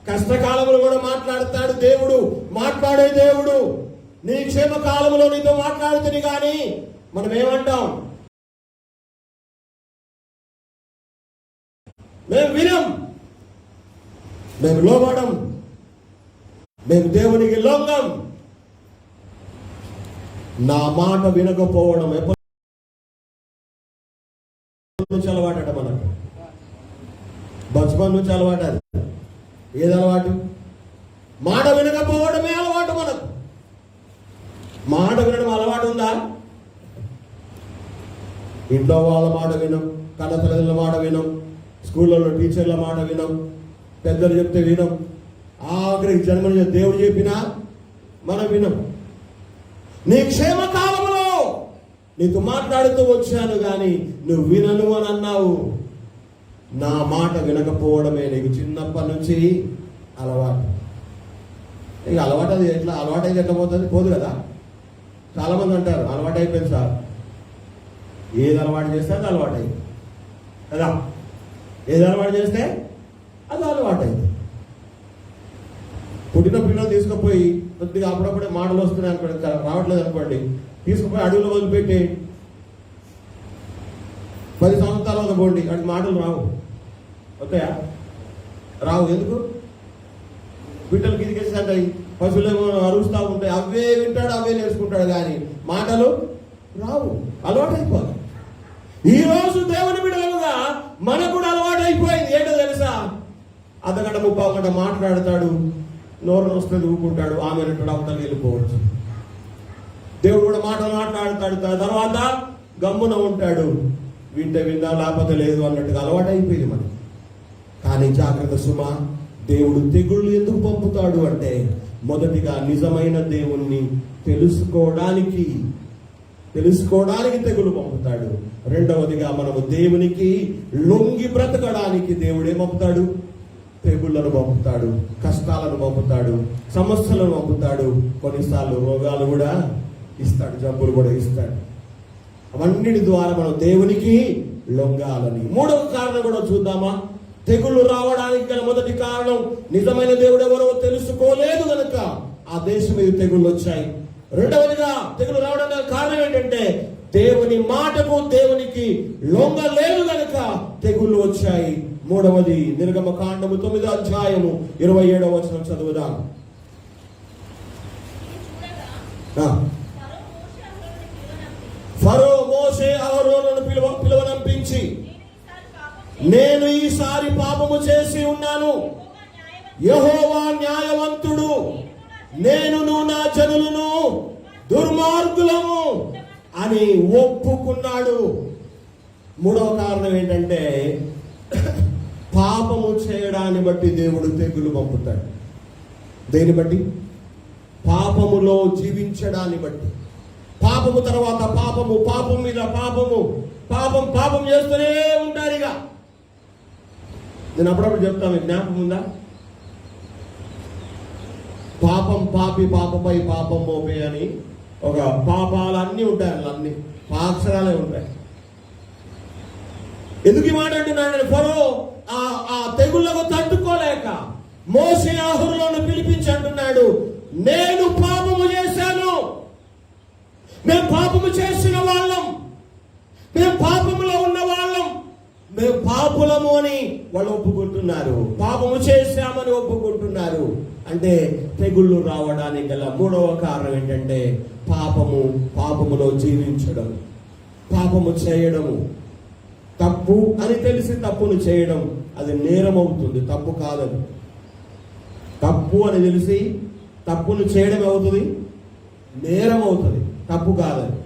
కష్టకాలంలో కూడా మాట్లాడతాడు. దేవుడు మాట్లాడే దేవుడు. నీ క్షేమకాలంలో నీతో మాట్లాడుతుంది, కానీ మనం ఏమంటాం? మేము వినం, మేము లోబడం, మేము దేవునికి లొంగం. నా మాట వినకపోవడం ఎప్పటి నుంచి అలవాటట మనకు? బచ్పన్ నుంచి అలవాటు. అది ఏది అలవాటు? మాట వినకపోవడమే అలవాటు మనకు. మాట వినడం అలవాటు ఉందా? ఇంట్లో వాళ్ళ మాట వినం, కన్న తల్లిదండ్రుల మాట వినం, స్కూళ్ళలో టీచర్ల మాట వినం, పెద్దలు చెప్తే వినం, ఆఖరికి జన్మని దేవుడు చెప్పినా మనం వినం. నీ క్షేమకాలంలో నీతో మాట్లాడుతూ వచ్చాను, కానీ నువ్వు వినను అని అన్నావు. నా మాట వినకపోవడమే నీకు చిన్నప్పటి నుంచి అలవాటు. ఇక అలవాటు అది ఎట్లా అలవాటు అయితే ఎట్లా పోతుంది? పోదు కదా. చాలా మంది అంటారు అలవాటు అయిపోయింది సార్. ఏది అలవాటు చేస్తే అది అలవాటు అయింది కదా. ఏది అలవాటు చేస్తే అది అలవాటు అయింది. పుట్టిన పిల్లలు తీసుకుపోయి కొద్దిగా అప్పుడప్పుడే మాటలు వస్తున్నాయి అనుకోండి, రావట్లేదు అనుకోండి, తీసుకుపోయి అడవిలో వదిలిపెట్టి 10 సంవత్సరాల పోండి, వాడికి మాటలు రావు. ఓకేయా? రావు. ఎందుకు? బిడ్డలు గిరికేసి పశువులేమో అరుస్తూ ఉంటాయి, అవే వింటాడు, అవే నేర్చుకుంటాడు, కానీ మాటలు రావు. అలవాటు అయిపోదు. ఈరోజు దేవుని బిడ్డలుగా మనకు కూడా అలవాటు అయిపోయింది. ఏంటో తెలుసా? అర్ధగంట 30 గంట మాట్లాడతాడు, నోరు వస్తుంది, ఊరుకుంటాడు, ఆమె అవతల వెళ్ళిపోవచ్చు. దేవుడు కూడా మాట్లాడతాడు, తర్వాత గమ్మున ఉంటాడు. వింటే విందా, లేకపోతే లేదు అన్నట్టుగా అలవాటు అయిపోయింది మనకి. కానీ జాగ్రత్త సుమా, దేవుడు తెగుళ్ళు ఎందుకు పంపుతాడు అంటే, మొదటిగా నిజమైన దేవుణ్ణి తెలుసుకోవడానికి తెగులు పంపుతాడు. రెండవదిగా మనము దేవునికి లొంగి బ్రతకడానికి దేవుడే పంపుతాడు. తెగుళ్లను పంపుతాడు, కష్టాలను పంపుతాడు, సమస్యలను పంపుతాడు, కొన్నిసార్లు రోగాలు కూడా ఇస్తాడు, జబ్బులు కూడా ఇస్తాడు. అవన్నిటి ద్వారా మనం దేవునికి లొంగాలని. మూడవ కారణం కూడా చూద్దామా? తెగుళ్ళు రావడానికి గల మొదటి కారణం, నిజమైన దేవుడు ఎవరో తెలుసుకోలేదు కనుక ఆ దేశం మీద తెగుళ్ళు వచ్చాయి. రెండవదిగా తెగులు రావడానికి కారణం ఏంటంటే, దేవుని మాటకు దేవునికి లొంగలేదు కనుక తెగుళ్ళు వచ్చాయి. మూడవది, నిర్గమకాండము 9వ అధ్యాయము 27వ వచనం చదువుదాం. ఫరో మోషే అహరోనును పిలువనంపించి, నేను ఈసారి పాపము చేసి ఉన్నాను, యెహోవా న్యాయవంతుడు, నేనును నా జనులను దుర్మార్గులము అని ఒప్పుకున్నాడు. మూడవ కారణం ఏంటంటే, పాపము చేయడాన్ని బట్టి దేవుడు తెగులు పంపుతాడు. దేని బట్టి? పాపములో జీవించడాన్ని బట్టి. పాపము తర్వాత పాపము, పాపం మీద పాపము, పాపం చేస్తూనే ఉంటారు. ఇక నేను అప్పుడప్పుడు చెప్తాను, జ్ఞాపకం ఉందా? పాపం పాపి పాపపై పాపం మోపే అని ఒక పాపాలన్నీ ఉంటాయి, అన్నీ అక్షరాలే ఉంటాయి. ఎందుకు ఈ మాట అంటున్నాడు? ఫరో ఆ తెగుళ్లకు తట్టుకోలేక మోషే అహరోనును పిలిపించి అంటున్నాడు, నేను పాపము చేశాను, మేము పాపము చేసిన వాళ్ళం, మేము పాపములో ఉన్న వాళ్ళం, మేము పాపులము అని వాళ్ళు ఒప్పుకుంటున్నారు, పాపము చేశామని ఒప్పుకుంటున్నారు. అంటే తెగుళ్ళు రావడానికి గల మూడవ కారణం ఏంటంటే, పాపములో జీవించడం, పాపము చేయడము. తప్పు అని తెలిసి తప్పును చేయడం అది నేరం అవుతుంది, తప్పు కాదని. తప్పు అని తెలిసి తప్పును చేయడం అవుతుంది, నేరం అవుతుంది, తప్పు కాదని.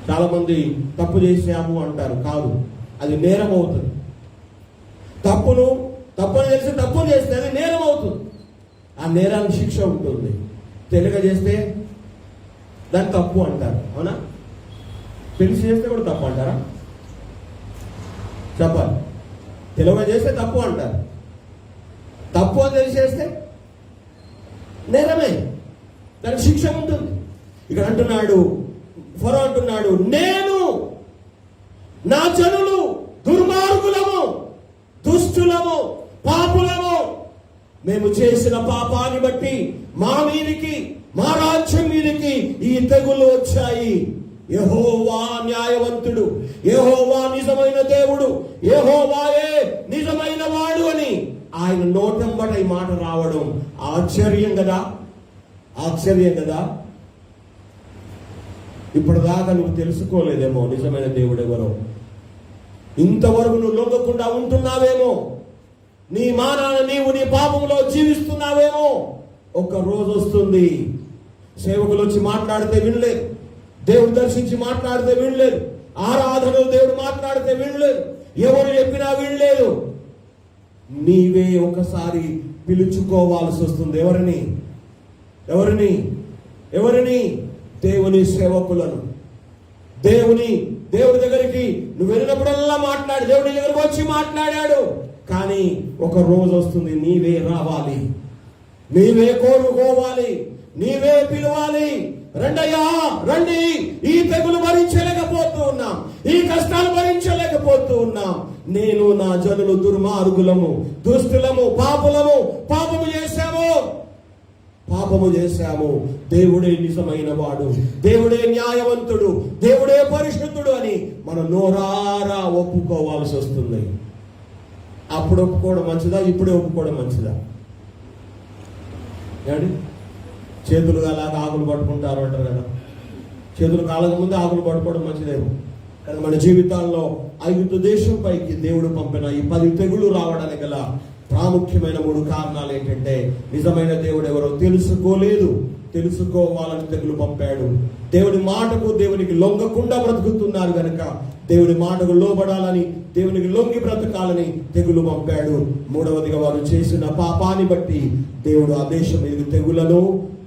చాలా మంది తప్పు చేసాము అంటారు, కాదు, అది నేరం అవుతుంది. తప్పుని తెలిసి తప్పును చేస్తే అది నేరం అవుతుంది, ఆ నేరానికి శిక్ష ఉంటుంది. తెలియక చేస్తే దాన్ని తప్పు అంటారు, అవునా? తెలిసి చేస్తే కూడా తప్పు అంటారా? చెప్పాలి. తెలియక చేస్తే తప్పు అంటారు, తప్పు అని తెలిసి చేస్తే నేరమే, దానికి శిక్ష ఉంటుంది. ఇక్కడ అంటున్నాడు ఫరో, అంటున్నాడు, నేను నా జనులు దుర్మార్గులము, దుష్టులము, పాపులము, మేము చేసిన పాపాన్ని బట్టి మా మీదికి, మా రాజ్యం మీదికి ఈ తెగులు వచ్చాయి. యెహోవా న్యాయవంతుడు, యెహోవా నిజమైన దేవుడు, యెహోవాయే నిజమైన వాడు అని ఆయన నోటంబట ఈ మాట రావడం ఆశ్చర్యం కదా, ఆశ్చర్యం కదా. ఇప్పటిదాకా నువ్వు తెలుసుకోలేదేమో నిజమైన దేవుడు ఎవరో, ఇంతవరకు నువ్వు లొంగకుండా ఉంటున్నావేమో, నీ మానాన నీవు నీ పాపంలో జీవిస్తున్నావేమో. ఒక రోజు వస్తుంది, సేవకులు వచ్చి మాట్లాడితే వినలేదు, దేవుడు దర్శించి మాట్లాడితే వినలేదు, ఆరాధనలు దేవుడు మాట్లాడితే వినలేదు, ఎవరు చెప్పినా వినలేదు. నీవే ఒకసారి పిలుచుకోవాల్సి వస్తుంది. ఎవరిని? దేవుని సేవకులను. దేవుడి దగ్గరికి నువ్వు వెళ్ళినప్పుడల్లా మాట్లాడు, దేవుడి దగ్గరకు వచ్చి మాట్లాడాడు. కానీ ఒక రోజు వస్తుంది, నీవే రావాలి, నీవే కోరుకోవాలి, నీవే పిలవాలి. రండయ్యా, రండి, ఈ తెగులు భరించలేకపోతూ ఉన్నాం, ఈ కష్టాలు భరించలేకపోతూ ఉన్నాం. నేను నా జనులు దుర్మార్గులము, దుష్టులము, పాపులము, పాపము చేశాము. పాపము చేశాము, దేవుడే నిజమైన వాడు, దేవుడే న్యాయవంతుడు, దేవుడే పరిశుద్ధుడు అని మనం నోరారా ఒప్పుకోవాల్సి వస్తుంది. అప్పుడు ఒప్పుకోవడం మంచిదా, ఇప్పుడే ఒప్పుకోవడం మంచిదా? ఏమండి, చేతులు అలాగా ఆకులు పట్టుకుంటారు అంటారు కదా, చేతులు కాలక ముందే ఆకులు పట్టుకోవడం మంచిదేమో. కానీ మన జీవితాల్లో ఐగుప్తు దేశం పైకి దేవుడు పంపిన ఈ 10 తెగులు రావడానికి గల ప్రాముఖ్యమైన 3 కారణాలు ఏంటంటే, నిజమైన దేవుడు ఎవరో తెలుసుకోలేదు, తెలుసుకోవాలని తెగులు పంపాడు. దేవుడి మాటకు, దేవునికి లొంగకుండా బ్రతుకుతున్నారు కనుక దేవుడి మాటకు లోబడాలని, దేవునికి లొంగి బ్రతకాలని తెగులు పంపాడు. 3వదిగా వారు చేసిన పాపాన్ని బట్టి దేవుడు ఆ దేశం మీద తెగులను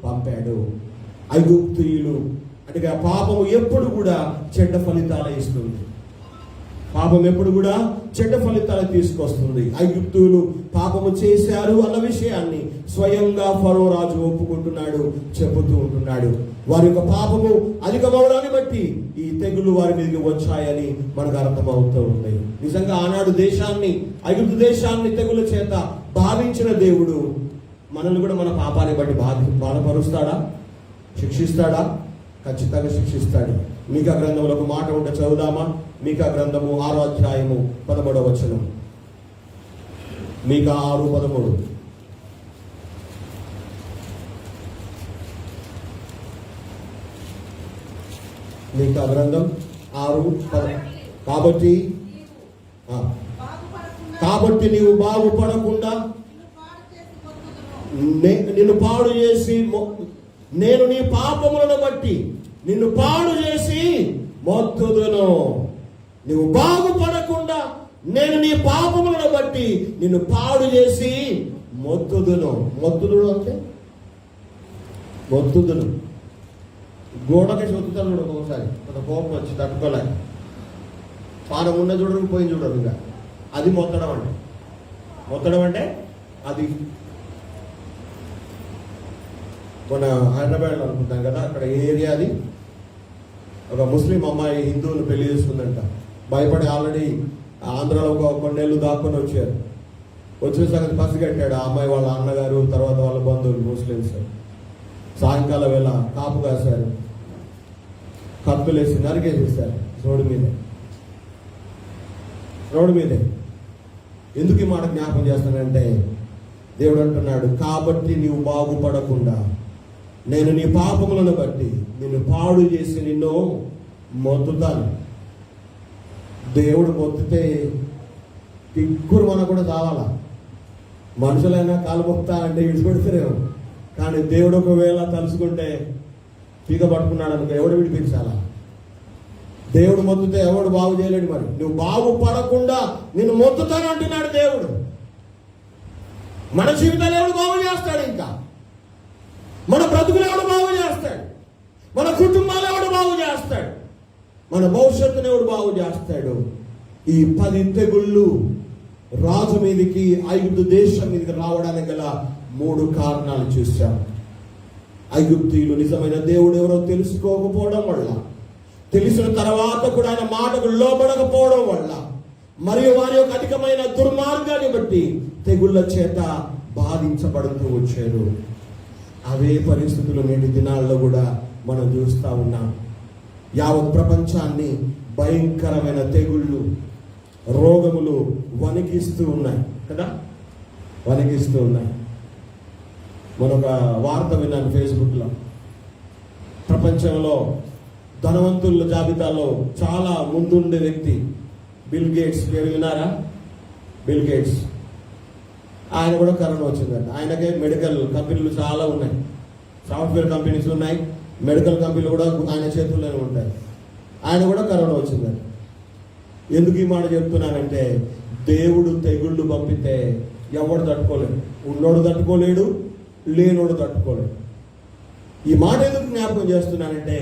పంపాడు. ఐగుప్తీయులు అంటే పాపము ఎప్పుడు కూడా చెడ్డ ఫలితాలు ఇస్తుంది. పాపం ఎప్పుడు కూడా చెడ్డ ఫలితాలు తీసుకొస్తుంది. ఐగుప్తులు పాపము చేశారు అన్న విషయాన్ని స్వయంగా ఫరో రాజు ఒప్పుకుంటున్నాడు, చెబుతూ ఉంటున్నాడు. వారి యొక్క పాపము అధికమవడాన్ని బట్టి ఈ తెగులు వారి మీదకి వచ్చాయని మనకు అర్థమవుతూ ఉంది. నిజంగా ఆనాడు దేశాన్ని, ఐగుప్తు దేశాన్ని తెగుల చేత బాధించిన దేవుడు మనల్ని కూడా మన పాపాన్ని బట్టి బాధపరుస్తాడా, శిక్షిస్తాడా? ఖచ్చితంగా శిక్షిస్తాడు. మీకా గ్రంథంలో ఒక మాట ఉంటే చదువుదామా? మీకా గ్రంథము 6వ అధ్యాయము 13వ వచనం. మీకా 6:13. మీకా గ్రంథం 6:13. కాబట్టి నీవు బాగుపడకుండా నిన్ను పాడు చేసి, నేను నీ పాపములను బట్టి నిన్ను పాడు చేసి మొత్తుదును. నువ్వు బాగుపడకుండా నేను నీ పాపములను బట్టి నిన్ను పాడు చేసి మొత్తుదును. మొత్తుదుడు అంటే మొత్తుదును. గోడకి చదువుతాను చూడ, ఒకసారి ఒక కోపం వచ్చి తట్టుకోలేక పానం ఉన్న చూడరు, పోయి చూడరు. ఇంకా అది మొత్తడం అంటే, మొత్తడం అంటే అది మన హైదరాబాద్లో అనుకుంటాం కదా, అక్కడ ఏరియా అది. ఒక ముస్లిం అమ్మాయి హిందువులు పెళ్లి చేసుకుందంట. భయపడి ఆల్రెడీ ఆంధ్రాలో ఒక కొన్నేళ్ళు దాక్కుని వచ్చారు. వచ్చిన సంగతి పసిగట్టాడు ఆ అమ్మాయి వాళ్ళ అన్నగారు, తర్వాత వాళ్ళ బంధువులు ముస్లిమ్స్. సాయంకాలం వేళ కాపు కాశారు, కత్తులేసి నరికేసేసారు రోడ్డు మీదే. ఎందుకు ఈ మాట జ్ఞాపకం చేస్తానంటే, దేవుడు అంటున్నాడు, కాబట్టి నీవు బాగుపడకుండా నేను నీ పాపములను బట్టి నిన్ను పాడు చేసి నిన్ను మొత్తుతాను. దేవుడు మొత్తితే తిక్కురు మన కూడా చావాలా. మనుషులైనా కాలు మొక్తా అంటే విడిచిపెడతారేమో, కానీ దేవుడు ఒకవేళ తలుచుకుంటే పీక పట్టుకున్నాడు అనుకో, ఎవడు విడిపించాలా? దేవుడు మొత్తితే ఎవడు బాగు చేయలేడు. మరి నువ్వు బాగుపడకుండా నిన్ను మొత్తుతాను అంటున్నాడు దేవుడు. మన జీవితాలు ఎవడు బాగు చేస్తాడు? ఇంకా మన బ్రతుకులు ఎవడు బాగు చేస్తాడు? మన కుటుంబాలు ఎవడు బాగు చేస్తాడు? మన భవిష్యత్తును ఎవడు బాగు చేస్తాడు? ఈ 10 తెగుళ్ళు రాజు మీదకి, ఐగుప్తు దేశం మీదకి రావడానికి గల 3 కారణాలు చూశాం. ఐగుప్తీయులు నిజమైన దేవుడు ఎవరో తెలుసుకోకపోవడం వల్ల, తెలిసిన తర్వాత కూడా ఆయన మాటకు లోబడకపోవడం వల్ల, మరియు వారి యొక్క అధికమైన దుర్మార్గాన్ని బట్టి తెగుళ్ళ చేత బాధించబడుతూ వచ్చారు. అవే పరిస్థితులు నేటి దినాల్లో కూడా మనం చూస్తూ ఉన్నాం. యావత్ ప్రపంచాన్ని భయంకరమైన తెగుళ్ళు, రోగములు వణికిస్తూ ఉన్నాయి కదా, వణికిస్తూ ఉన్నాయి. మరొక వార్త విన్నాను ఫేస్బుక్లో. ప్రపంచంలో ధనవంతుల జాబితాలో చాలా ముందుండే వ్యక్తి బిల్ గేట్స్. పేరు విన్నారా? Bill gates. ఆయన కూడా కరోనా వచ్చిందంట. ఆయనకే మెడికల్ కంపెనీలు చాలా ఉన్నాయి, సాఫ్ట్వేర్ కంపెనీస్ ఉన్నాయి, మెడికల్ కంపెనీలు కూడా ఆయన చేతుల్లోనే ఉంటాయి. ఆయన కూడా కరోనా వచ్చిందంట. ఎందుకు ఈ మాట చెప్తున్నానంటే, దేవుడు తెగుళ్ళు పంపితే ఎవడు తట్టుకోలేడు. ఉన్నోడు తట్టుకోలేడు, లేనోడు తట్టుకోలేడు. ఈ మాట ఎందుకు జ్ఞాపకం చేస్తున్నానంటే,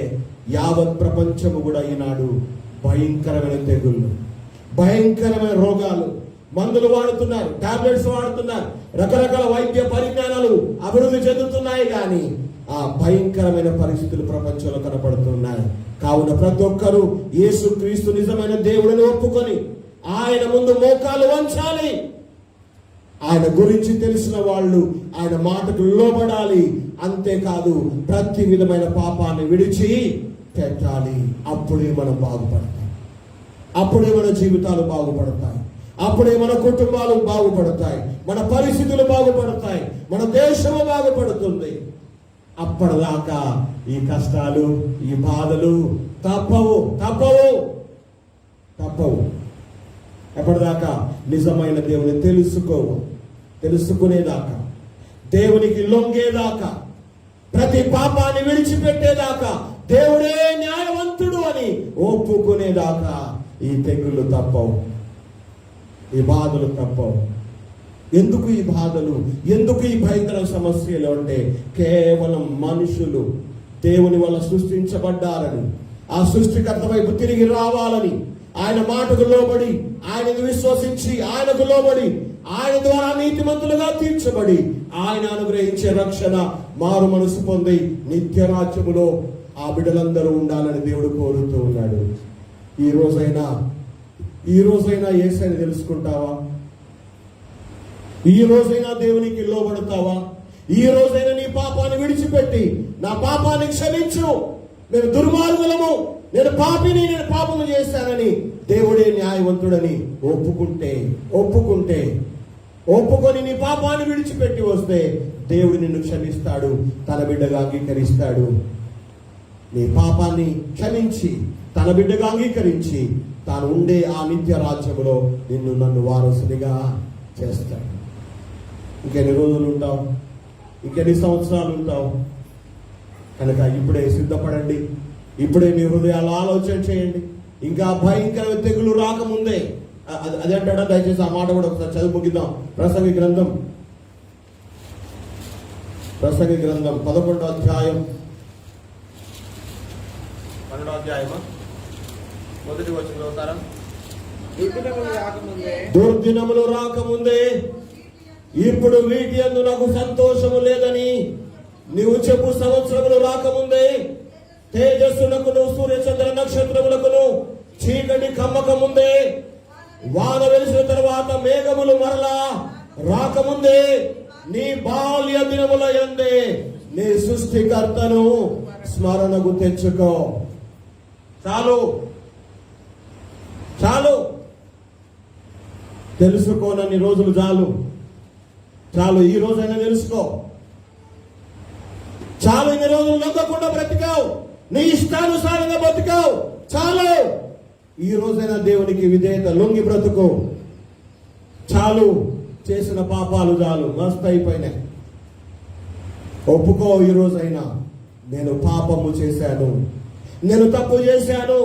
యావత్ ప్రపంచము కూడా ఈనాడు భయంకరమైన తెగుళ్ళు, భయంకరమైన రోగాలు, మందులు వాడుతున్నారు, టాబ్లెట్స్ వాడుతున్నారు, రకరకాల వైద్య పరిజ్ఞానాలు అభివృద్ధి చెందుతున్నాయి. కానీ ఆ భయంకరమైన పరిస్థితులు ప్రపంచంలో కనపడుతున్నాయి. కావున ప్రతి ఒక్కరూ యేసుక్రీస్తు నిజమైన దేవుడిని ఒప్పుకొని ఆయన ముందు మోకాలు వంచాలి. ఆయన గురించి తెలిసిన వాళ్ళు ఆయన మాటకు లోబడాలి. అంతేకాదు ప్రతి విధమైన పాపాన్ని విడిచి పెట్టాలి. అప్పుడే మనం బాగుపడతాం, అప్పుడే మన జీవితాలు బాగుపడతాయి, అప్పుడే మన కుటుంబాలు బాగుపడతాయి, మన పరిస్థితులు బాగుపడతాయి, మన దేశము బాగుపడుతుంది. అప్పటిదాకా ఈ కష్టాలు, ఈ బాధలు తప్పవు తప్పవు తప్పవు. ఎప్పటిదాకా నిజమైన దేవుని తెలుసుకునేదాకా, దేవునికి లొంగేదాకా, ప్రతి పాపాన్ని విడిచిపెట్టేదాకా, దేవుడే న్యాయవంతుడు అని ఒప్పుకునేదాకా ఈ తెగుళ్ళు తప్పవు, ఈ బాధలు తప్పవు. ఎందుకు ఈ బాధలు, ఎందుకు ఈ భయంకర సమస్యలు అంటే కేవలం మనుషులు దేవుని వల్ల సృష్టించబడ్డారని, ఆ సృష్టికర్త వైపు తిరిగి రావాలని, ఆయన మాటకు లోబడి, ఆయనను విశ్వసించి, ఆయనకు లోబడి, ఆయన ద్వారా నీతిమంతులుగా తీర్చబడి, ఆయన అనుగ్రహించే రక్షణ, మారు మనసు పొంది నిత్య రాజ్యములో ఆ బిడ్డలందరూ ఉండాలని దేవుడు కోరుతూ ఉన్నాడు. ఈ రోజైనా యేసయ్యని తెలుసుకుంటావా? ఈ రోజైనా దేవునికి లోబడతావా? ఈ రోజైనా నీ పాపాన్ని విడిచిపెట్టి, నా పాపాన్ని క్షమించు, నేను దుర్మార్గులము, నేను పాపిని, నేను పాపము చేశానని, దేవుడే న్యాయవంతుడని ఒప్పుకొని నీ పాపాన్ని విడిచిపెట్టి వస్తే దేవుడు నిన్ను క్షమిస్తాడు, తన బిడ్డగా అంగీకరిస్తాడు. నీ పాపాన్ని క్షమించి తన బిడ్డగా అంగీకరించి తాను ఉండే ఆ నిత్య రాజ్యములో నన్ను వారసునిగా చేస్తాడు. ఇంకెన్ని రోజులు ఉంటావు, ఇంకెన్ని సంవత్సరాలు ఉంటావు? కనుక ఇప్పుడే సిద్ధపడండి, ఇప్పుడే మీ హృదయాలు ఆలోచన చేయండి. ఇంకా భయంకర తెగులు రాకముందే, అదేంటాడా? దయచేసి ఆ మాట కూడా ఒకసారి చదువు ముగిద్దాం. ప్రసంగి గ్రంథం 11వ అధ్యాయం, 12వ అధ్యాయమా, మొదటి వచనం చదువుతారా? దుర్దినములు రాకముందే ఇప్పుడు వీటి యందు నాకు సంతోషము లేదని నీవు చెప్పు. సంవత్సరములు రాకముందే తేజస్సునకును సూర్యచంద్ర నక్షత్రములకును చీకటి కమ్మక ముందే, వాన వెలిసిన తర్వాత మేఘములు మరలా రాకముందే, నీ బాల్య దినముల యందే నీ సృష్టికర్తను స్మరణకు తెచ్చుకో. చాలు తెలుసుకోనన్ని రోజులు చాలు. ఈ రోజైనా తెలుసుకో. చాలు, ఇన్ని రోజులు లొంగకుండా బ్రతికావు, నీ ఇష్టానుసారంగా బ్రతికావు. చాలు, ఈ రోజైనా దేవునికి విధేయత లొంగి బ్రతుకు. చాలు, చేసిన పాపాలు చాలు, మస్తు అయిపోయినాయి. ఒప్పుకో. ఈ రోజైనా నేను పాపము చేశాను, నేను తప్పు చేశాను,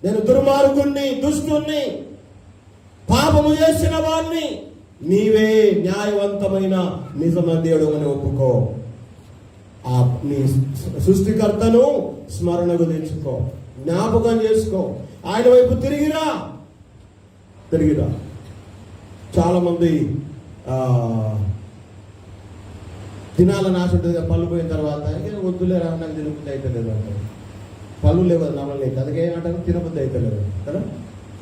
నేను దుర్మార్గుణ్ణి, దుష్టుణ్ణి, పాపము చేసిన వాణ్ణి, నీవే న్యాయవంతమైన నిజమైన దేవుడు అని ఒప్పుకో. ఆ నీ సృష్టికర్తను స్మరణకు తెచ్చుకో, జ్ఞాపకం చేసుకో, ఆయన వైపు తిరిగిరా. చాలా మంది తినాలని ఆశ ఉంటుంది, పళ్ళు పోయిన తర్వాత వద్దులేరా, నాకు తినబుద్ధి అయితే లేదు అంటారు. పళ్ళు లేవు నమ్మలే, అదికేమంటారు, తినబుద్ధి అయితే లేదు కదా.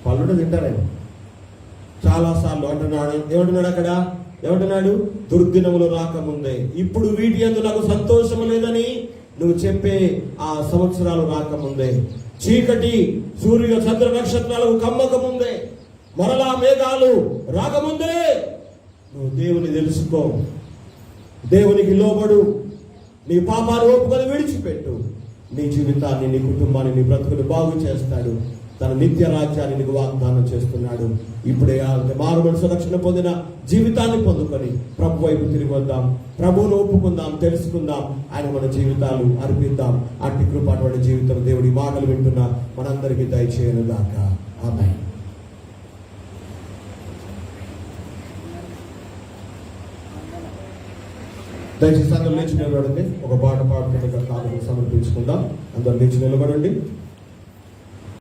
పళ్ళు తింటారేమో. చాలాసార్లు ఏమంటున్నాడు అక్కడ? ఏమంటున్నాడు? దుర్దినములు రాకముందే ఇప్పుడు వీటి యందు నాకు సంతోషము లేదని నువ్వు చెప్పే ఆ సంవత్సరాలు రాకముందే, చీకటి సూర్య చంద్ర నక్షత్రాలకు కమ్మక ముందే, మరలా మేఘాలు రాకముందే నువ్వు దేవుని తెలుసుకో, దేవునికి లోబడు, నీ పాపాన్ని ఒప్పుకొని విడిచిపెట్టు. నీ జీవితాన్ని, నీ కుటుంబాన్ని, నీ బ్రతుకుని బాగు చేస్తాడు. తన నిత్య రాజ్యాన్ని నీకు వాగ్దానం చేస్తున్నాడు. ఇప్పుడే మారు మనసు రక్షణ పొందిన జీవితాన్ని పొందుకొని ప్రభు వైపు తిరిగి వద్దాం, ప్రభువును ఒప్పుకుందాం, తెలుసుకుందాం, ఆయన మన జీవితాలు అర్పిద్దాం. అట్టి కృప, అటువంటి జీవితం దేవుడి మాటలు వింటున్నా మనందరికీ దయచేయను గాక. ఆమేన్. దయచేసి అందరూ లేచి నిలబడండి. ఒక పాట పాడుతున్న కాదు సమర్పించుకుందాం. అందరూ లేచి నిలబడండి.